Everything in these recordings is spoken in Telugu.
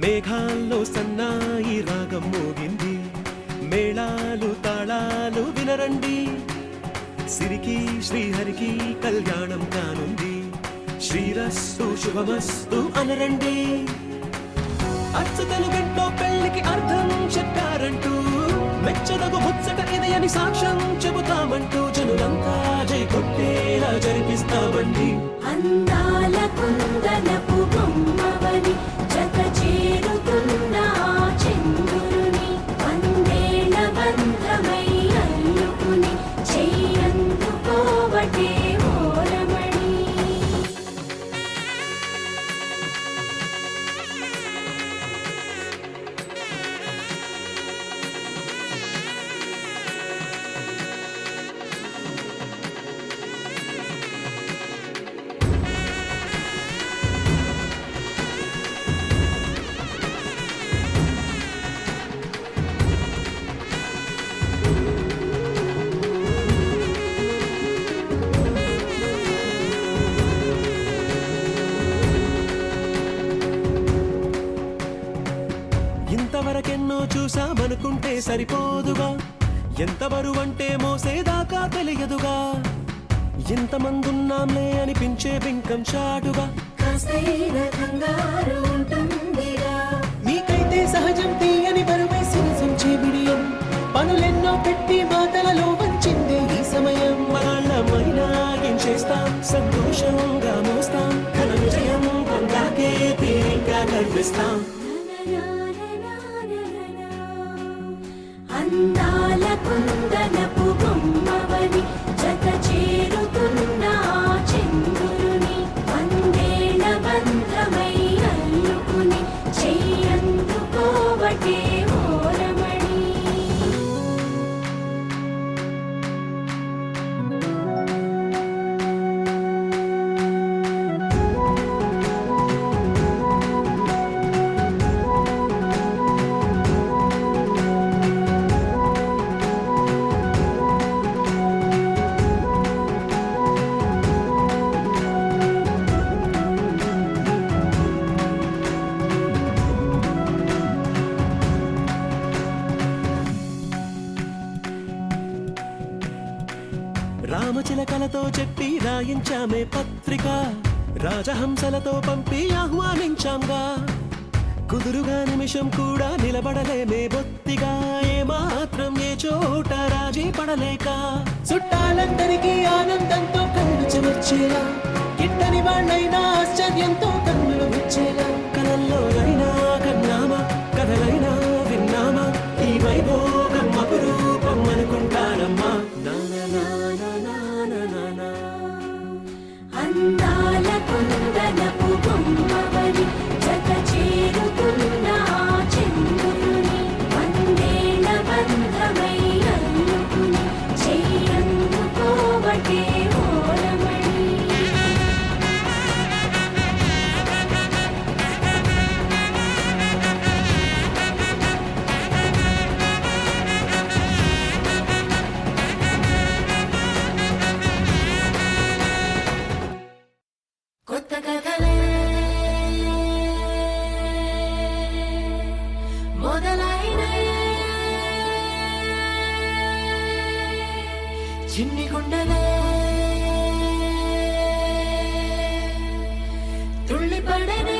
మేఘాల్లో సన్నాయి రాగం మోగింది, మేళాలు తాళాలు వినరండి, సిరికి శ్రీహరికి కళ్యాణం కానుంది, శ్రీరస్తు శుభమస్తు అనరండి. అచ్చతలు గంటో పెళ్లికి అర్థం చెప్పారంటూ, మెచ్చదగు ముచ్చట ఇది అని సాక్ష్యం చెబుతామంటూ, జనులంతా జై కొట్టేలా జరిపిస్తామండి. అందాల కుందనపు బొమ్మవని జత చేరుతున్న చంద్రుని, వందేళ్ల బంధమై అల్లుకుని చెయ్యందుకోవటే ఓరమణి. ఇంతవరకెన్నో చూసామనుకుంటే సరిపోదుగా, ఎంత బరువంటే మోసేదాకా తెలియదుగా, ఇంతమందున్నాంలే అనిపించే బింకం చాటుగా, కాస్తైన కంగారు ఉంటుందిగా. మీకైతే సహజం తీయని బరువై సిరసించే బిడియం, పనులెన్నో పెట్టి మాటలలో వంచిందే ఈ సమయం. వాళ్ళమైనా ఏం చేస్తాం, సంతోషంగా మోస్తాం, ఘన విజయం పొందాకే తీరిగ్గా కనిపిస్తాం. అందాల కుందనపు బొమ్మవని జత చేరుతున్న చంద్రుని, వందేళ్ల బంధమై అల్లుకుని చెయ్యందుకోవటే ఓరమణి. రామచిలకలతో చెప్పి రాయించామే పత్రిక, రాజహంసలతో పంపి ఆహ్వానించాంగా, కుదురుగా నిమిషం కూడా నిలబడలేమే బొత్తిగా, ఏమాత్రం ఏ చోట రాజీ పడలేక, చుట్టాలందరికీ ఆనందంతో కళ్ళు చెమర్చేలా, గిట్టని వాళ్ళైనా ఆశ్చర్యంతో కన్నులు విచ్చేలా, కలల్లోనైనా కన్నామా, కథలైనా విన్నామా, ఈ వైభోగం అపురూపం అనుకుంటానమ్మా. అందాల కుందనపు బొమ్మవని జత చేరుతున్న చంద్రుని, వందేళ్ల బంధమై అల్లుకుని చెయ్యందుకోవటే ఓరమణి. కొత్త కథలే మొదలైనయే, చిన్ని గుండెలే తుళ్ళిపడనే.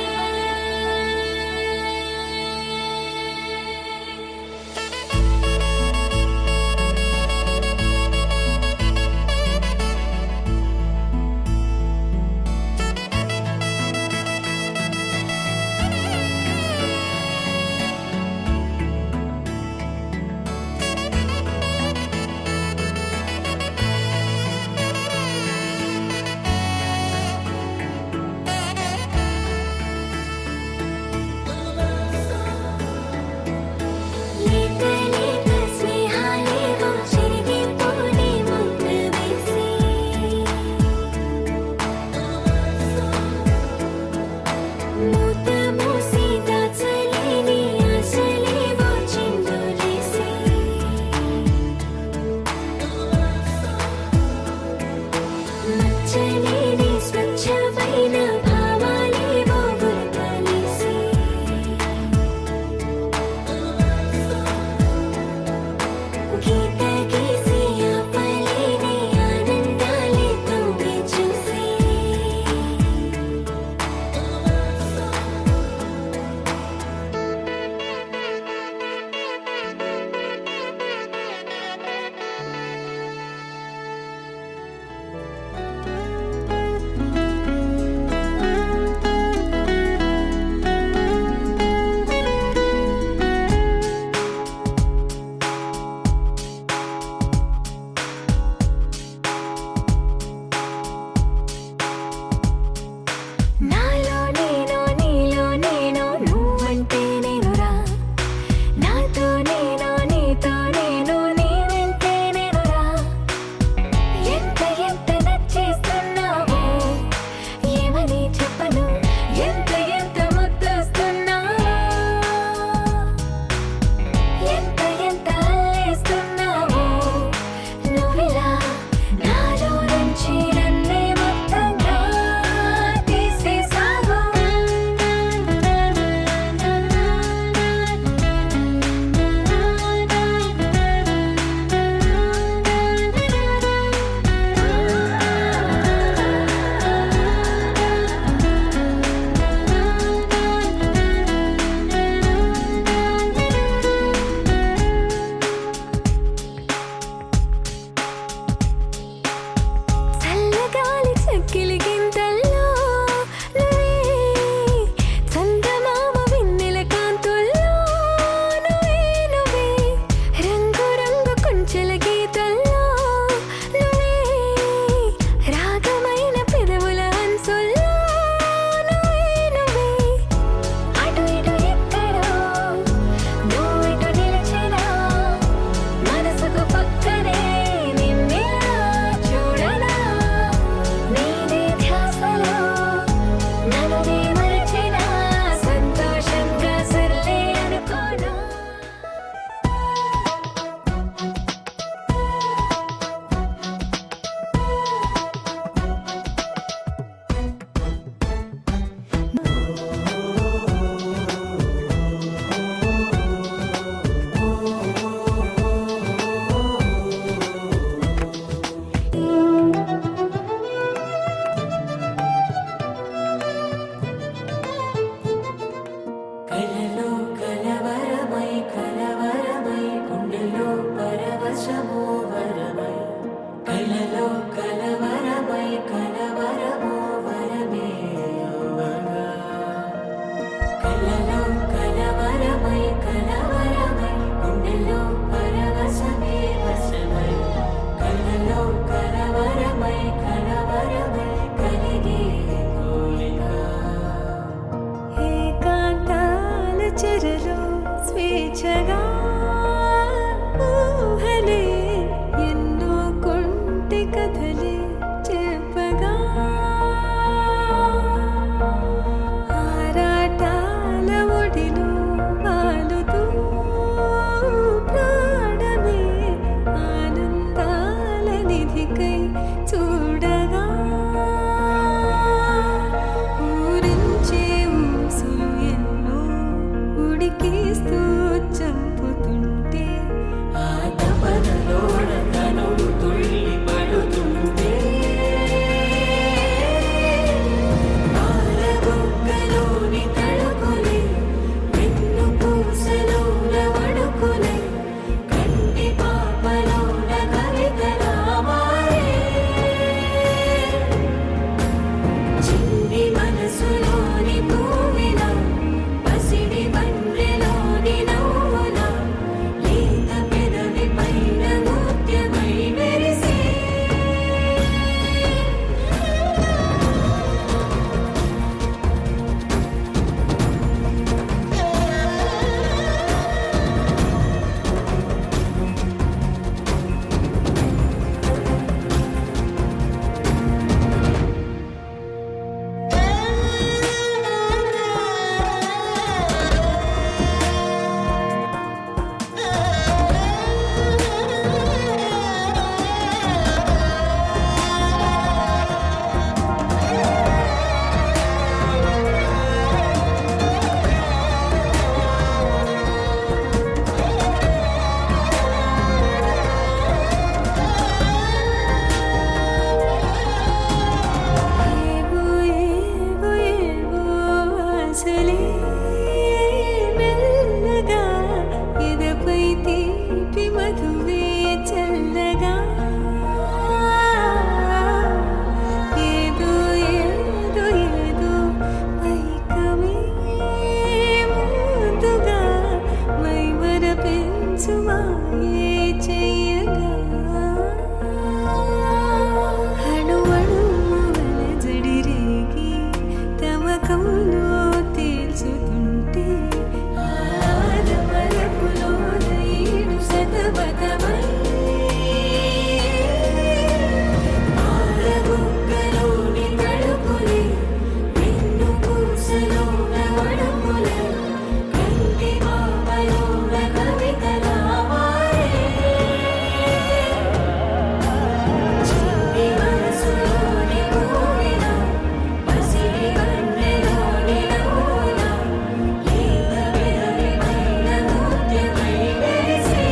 చెరలో స్వేచ్ఛగా ఊహలే ఎన్నో కొంటె కథలే చెప్పగా ఆరాటాల ఒడిలో వాలుతూ ప్రాణమే ఆనందాల నిధికై చూడగా ఊరించే ఊసులు ఎన్నో ఉడికిస్తూ చంపుతుంటే ఆ తపనలోన తనువు తుళ్ళి పడుతుంటే పాలబుగ్గలోని తళుకులే వెన్ను పూసలోన వడుకులే కంటి పాపలోన కవితలా మారే చిన్ని మనసులోని పూవిలా పసిడి బండ్రెలోని నవ్వులా లేత పెదవి పైన ముత్యమై మెరిసే ఏవో ఏవో ఏవో ఆశలే మెల్లగా ఎదపై తీపి మధువే చల్లగా ఏదో ఏదో ఏదో పైకమే ముందుగా మైమర పెంచు మాయే చెయ్యగా అణువణువుల జడిరేగి తమకంలో తేల్చుతుంటే ఆదమరపులోన ఈడు శతబతమై పాలబుగ్గలోని తళుకులే వెన్ను పూసలోన వడుకులే కంటి పాపలోన కవితలా మారే చిన్ని మనసులోని పూవిలా పసిడి బండ్రెలోని నవ్వులా లేత పెదవి పైన ముత్యమై మెరిసే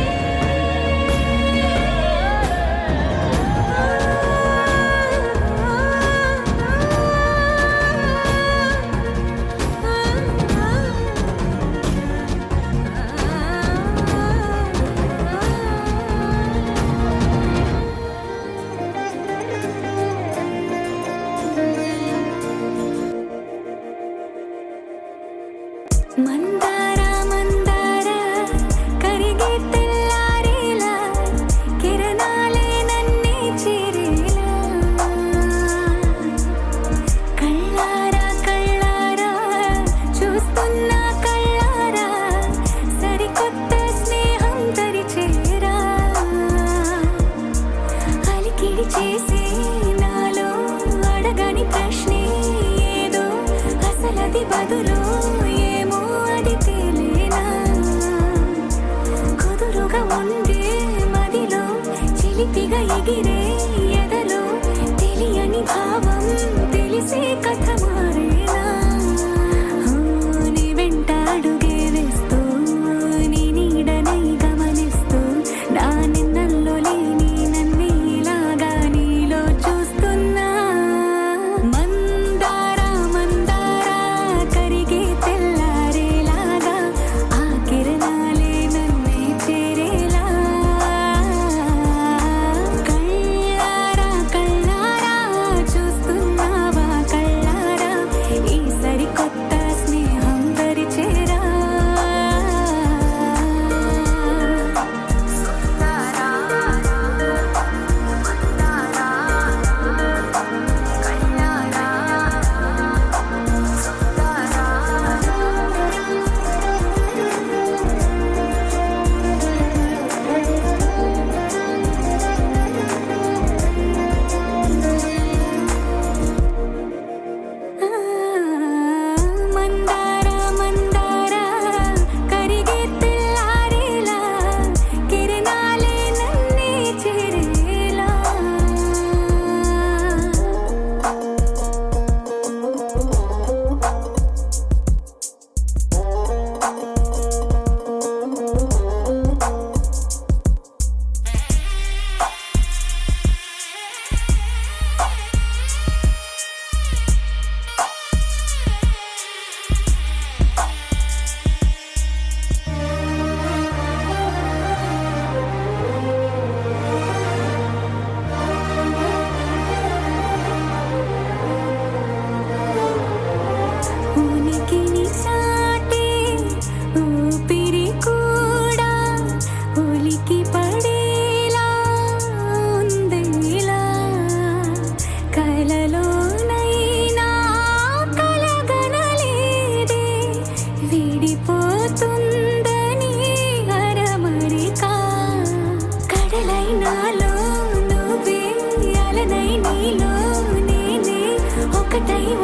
మందార మందార కరిగే తెల్లారేలా కిరణాలే నన్నే చేరేలా కళ్ళారా కళ్ళారా చూస్తున్నా కళ్ళారా సరికొత్త స్నేహం తరిచేరా అలికిడి చేసే నాలో అడగని ప్రశ్నే ఏదో అసలది బదులు ఏమో అది తేలేనా కుదురుగా ఉండే మదిలో చిలిపిగా ఎగిరే ఎదలో తెలియని భావం తెలిసే కథ మారేనా నీ వెంట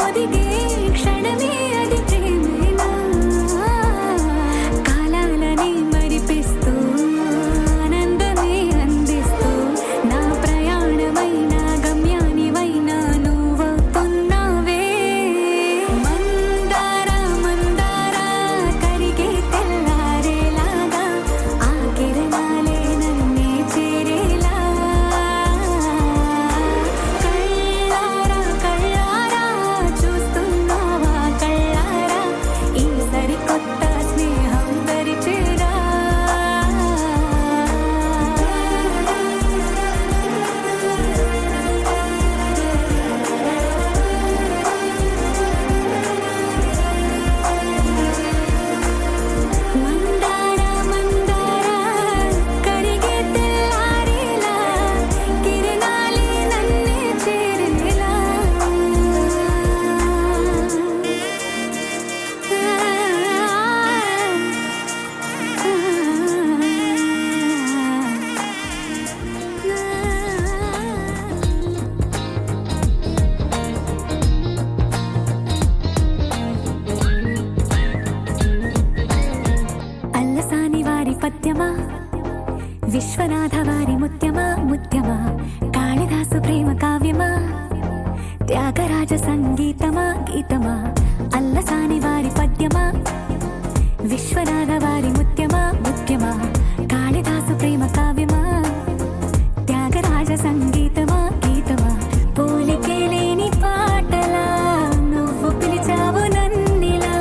ఒదిగే క్షణమే అది ప్రేమేనా కాలాలని మరిపిస్తూ ఆనందమే అందిస్తూ నా ప్రయాణమైన గమ్యానివైనా నువ్వవుతున్నావే మందార మందార కరిగే తెల్లారేలాగా ఆ కిరణాలే నన్నే చేరేలా కళ్ళారా కళ్ళారా చూస్తున్నావా కళ్ళారా ఈ సరికొత్త స్నేహం దరిచేరా మందార మందార కరిగే తెల్లారేలా కిరణాలే నన్నే చేరేలా అల్లసాని వారి పద్యమా విశ్వనాథ వారి ముత్యమా ముత్యమా కాళిదాసు ప్రేమ కావ్యమా త్యాగరాజ సంగీతమా గీతమా అల్లసాని వారి పద్యమా విశ్వనాథ వారి ముత్యమా ముత్యమా కాళిదాసు ప్రేమ కావ్యమా త్యాగరాజ సంగీతమా గీతమా పోలికే లేని పాటలా నువ్వు పిలిచావు నన్నిలా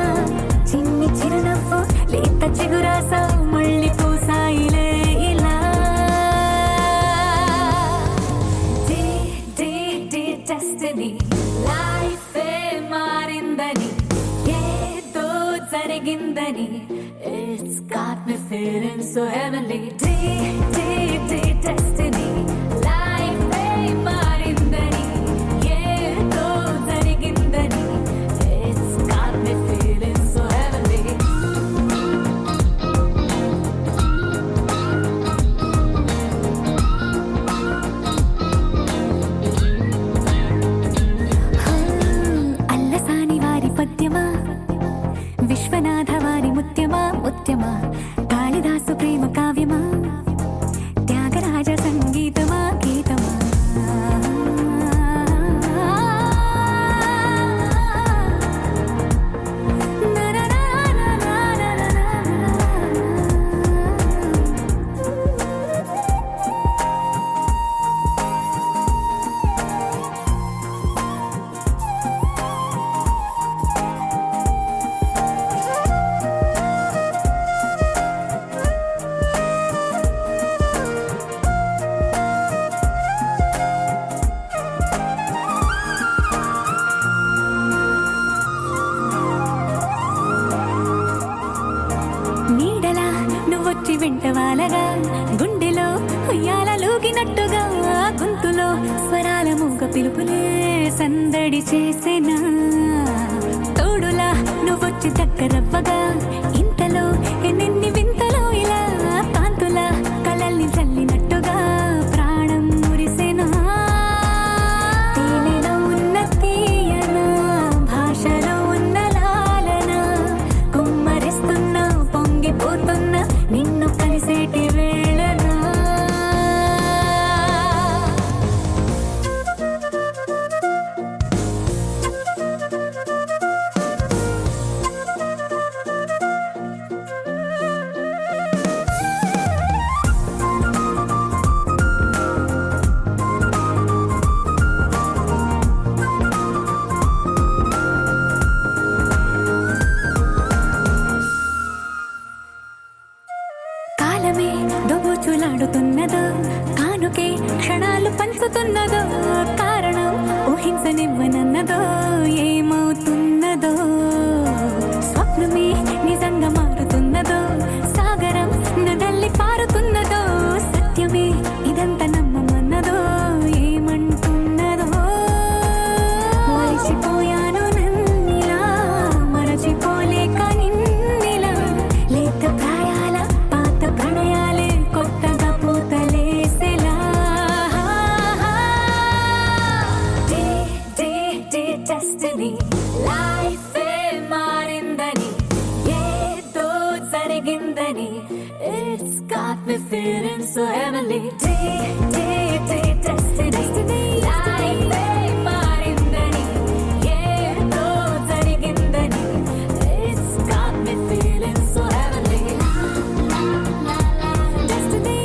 చిన్ని చిరునవ్వు లేత చిగురాసావు మళ్ళీ పూసాయిలే ఇలా డెస్టినీ లైఫే మారిందని ఏదో జరిగిందని it's got me feeling so heavenly destiny లైఫే మారిందని ఏదో జరిగిందని it's got me feeling so heavenly Allasani వారి పద్యమా విశ్వనాథ వారి ముత్యమా ముత్యమా కాళిదాసు ప్రేమ కావ్యమా త్యాగరాజ సంగీతమా గీతమా నీడలా నువ్వొచ్చి వెంట వాలగా గుండెలో ఉయ్యాలూగినట్టుగా గొంతులో స్వరాల మూగ పిలుపులే సందడి చేసేనా తోడులా నువ్వొచ్చి దగ్గరవ్వగా ఇంతలో ఎన్నెన్ని వింతలో ఇలా కాంతుల కలల్ని చల్లినట్టుగా ప్రాణం మురిసెనా తేనెలో ఉన్న తీయన భాషలో ఉన్న లాలన కుమ్మరిస్తున్న పొంగిపోతున్న నిన్ను కలిసేటి వేళనా కాలమే దోబూచులాడుతున్నదో కానుకే క్షణాలు పంచుతున్నదో కారణం ఊహించనివ్వనన్నదో ఏమవుతున్నదో స్వప్నమే నిజంగా మారుతున్నదో సాగరం నదల్లి పారుతున్నదో సత్యమే ఇదంతా నమ్మమన్నదో ఏమంటున్నదో మరిచిపోయాను నన్నిలా మరచిపోలేక నిన్నిలా లేత ప్రాయాల పాత ప్రణయాలే కొత్తగా పూతలేసేలా destiny It's got me feeling so heavenly. Destiny. Life మారిందని ఏదో జరిగిందని. It's got me feeling so heavenly. Destiny.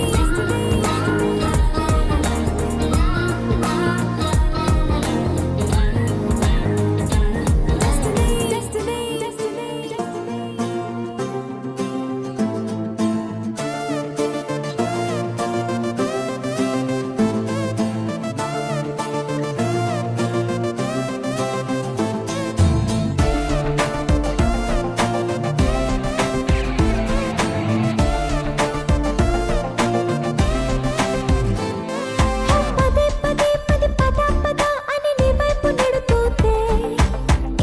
పద అని నీ వైపు నెడుతూతే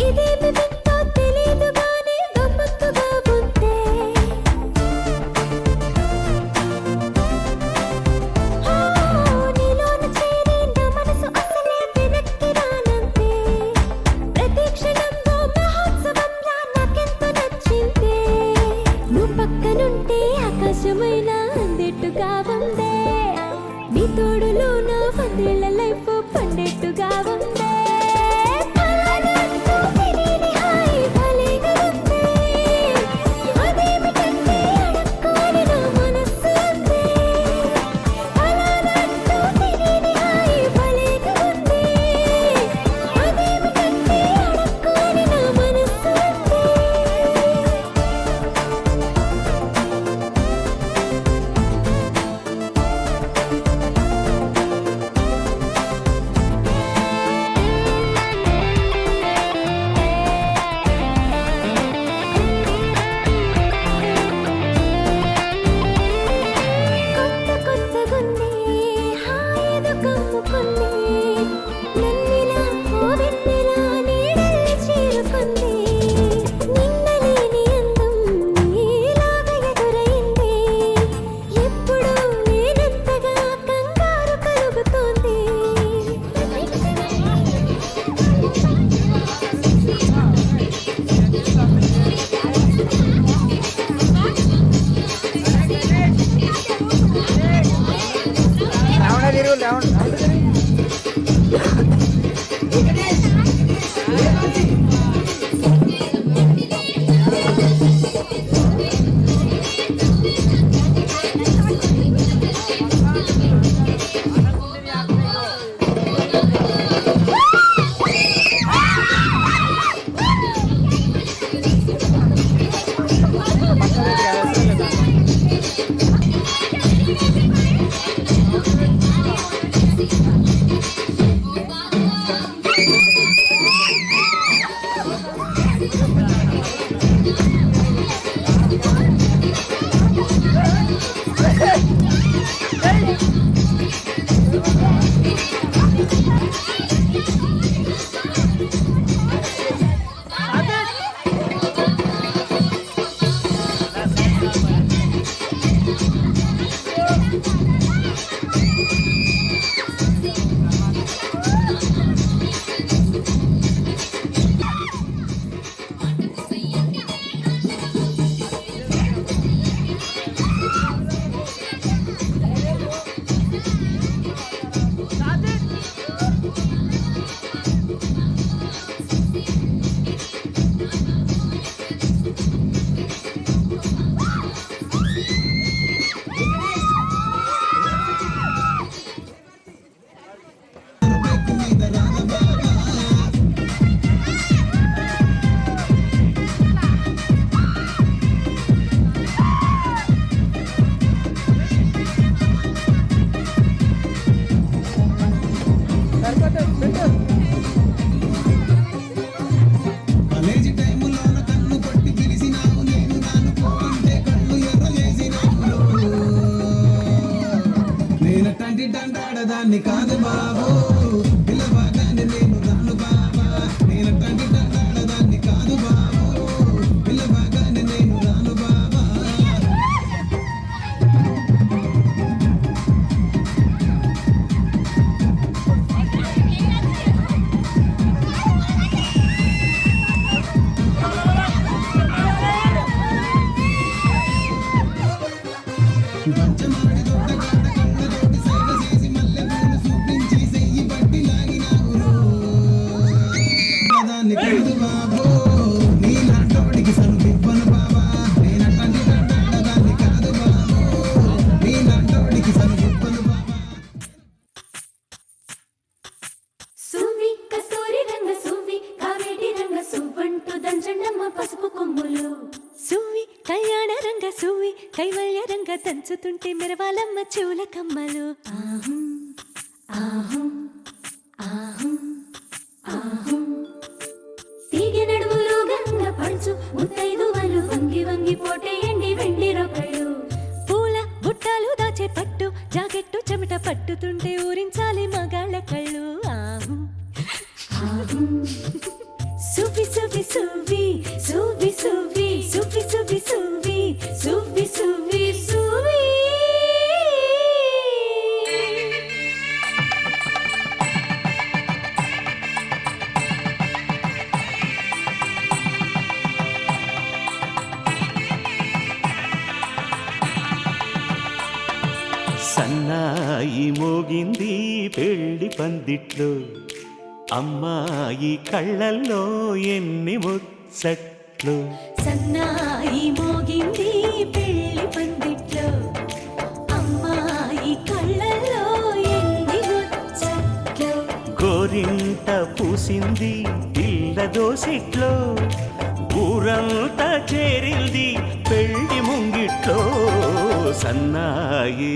ఇదేమి వింతో తెలీదు గానీ గమ్మత్తుగా ఉంటే నీలోన చేరి నా మనసు అసలే వెనక్కి రానంతే ప్రతి క్షణంలో మహోత్సవంలా నాకెంతో నచ్చిందే నువ్వు పక్కనుంటే ఆకాశమైన అందెట్టుగా ఉందే నీ తోడులో నా వందేళ్ల లైఫ్ పండేట్టుగా ఉందే ఫలానంటూ తెలియని హాయి భలేగా ఉందే అదేమిటంటే అడక్కోని నా మనస్సు అందే ఫలానంటూ తెలియని హాయి భలేగా ఉందే అదేమిటంటే అడక్కోని నా మనస్సు అందే కొత్తగుంది హాయిగా కమ్ముకుంది నన్నిలా ఓ వెన్నెలా నీడల్లి చేరుకుంది నిన్నలేని అందం నీలాగా ఎదురైంది ఎప్పుడు లేనంతగా కంగారు కలుగుతోంది దాన్ని కాదు బాబు పిల్లవాగానే నేను రాను బాబా నేనట్టంటి దాన్ని కాదు బాబు పిల్లవాగానే నేను రాను బాబా సువ్వి కళ్యాణ రంగ సువ్వి కైవల్య రంగ దంచుతుంటే మెరవాలమ్మ చెవుల కమ్మలు ఆహం ఆహం ఆహం ఆహం తీగ నడుములు గంగ పడుచు ముత్తైదువలు వంగి వంగి పోటేయండి వెండి రొకళ్ళు పూల బుట్టాలు దాచే పట్టు జాకెట్టు చెమట పట్టుతుంటే ఊరించాలి మగాళ్ళ కళ్ళు ఆహం ఆహం సువ్వి సువ్వి సువ్వి సువ్వి సువ్వి సువ్వి సువ్వి సువ్వి సువ్వి సువ్వి సువ్వి సన్నాయి మోగింది పెళ్లి పందిట్లో అమ్మాయి కళ్ళల్లో ఎన్ని ముచ్చట్లు సన్నాయి మోగింది పెళ్లి పందిట్లో అమ్మాయి కళ్ళల్లో ఎన్ని ముచ్చట్లు గోరింట పూసింది పిల్ల దోసిట్లో ఊరంతా చేరింది పెళ్లి ముంగిట్లో సన్నాయి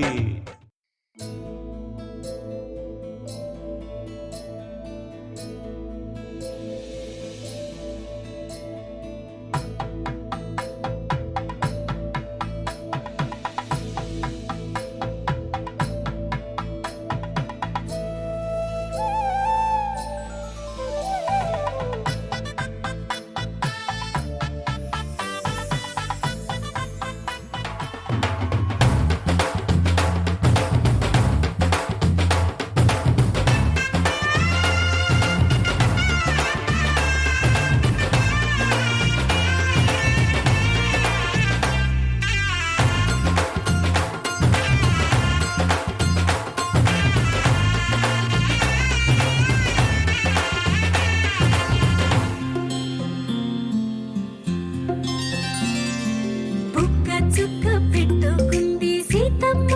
చుక్క పెట్టుకుంది సీతమ్మ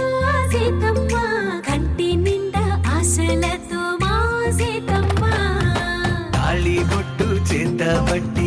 సీతమ్మ కంటి నిండా ఆశలతో మా సీతమ్మ తాళి బొట్టు చేత బట్టి